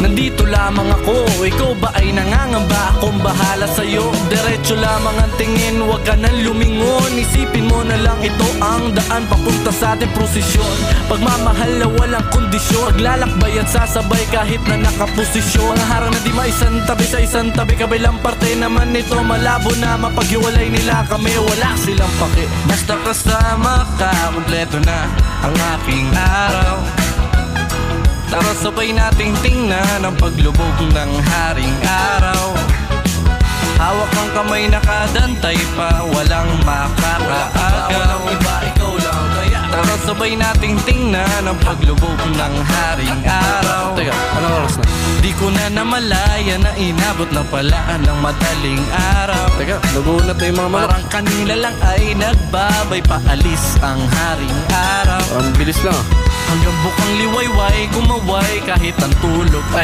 Nandito lamang ako, ikaw ba ay nangangamba? Akong bahala sa'yo, diretso lamang ang tingin, huwag ka nang lumingon. Isipin mo na lang ito ang daan papunta sa ating prosesyon. Pagmamahal na walang kondisyon, paglalakbay at sasabay kahit na nakaposisyon. Mga harang na di maisang tabi sa isang tabi, kabilang parte naman nito malabo na mapaghiwalay nila kami, wala silang paki. Basta kasama ka, kompleto na ang aking araw. Tara sabay nating tingnan ang paglubog ng haring araw. Hawak ang kamay, nakadantay pa, walang makakaagaw. Walang iba, ikaw lang kaya. Tara sabay nating tingnan ang paglubog ng haring araw. Teka, anong oras na? Di ko na namalaya na inabot na pala ng madaling araw. Teka, naguunat na yung mga manok. Parang kanila lang ay nagbabay, paalis ang haring araw. Ang bilis lang ah. Hanggang bukang liwayway, gumaway kahit ang tulog ay